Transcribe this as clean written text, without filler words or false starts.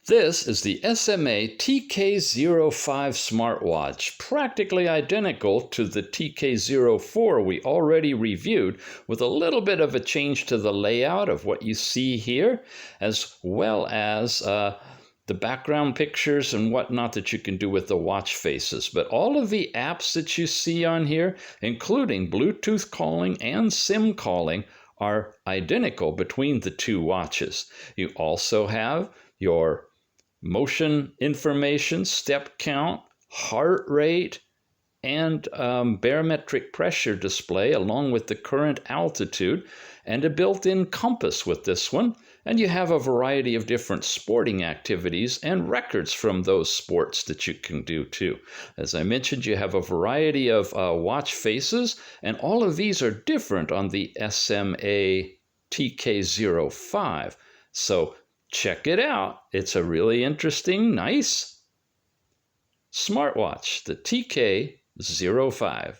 This is the SMA TK05 smartwatch, practically identical to the TK04 we already reviewed, with a little bit of a change to the layout of what you see here, as well as the background pictures and whatnot that you can do with the watch faces. But all of the apps that you see on here, including Bluetooth calling and SIM calling, are identical between the two watches. You also have your motion information, step count, heart rate, and barometric pressure display, along with the current altitude, and a built-in compass with this one. And you have a variety of different sporting activities and records from those sports that you can do too. As I mentioned, you have a variety of watch faces, and all of these are different on the SMA TK05. So check it out. It's a really interesting, nice smartwatch, the TK05.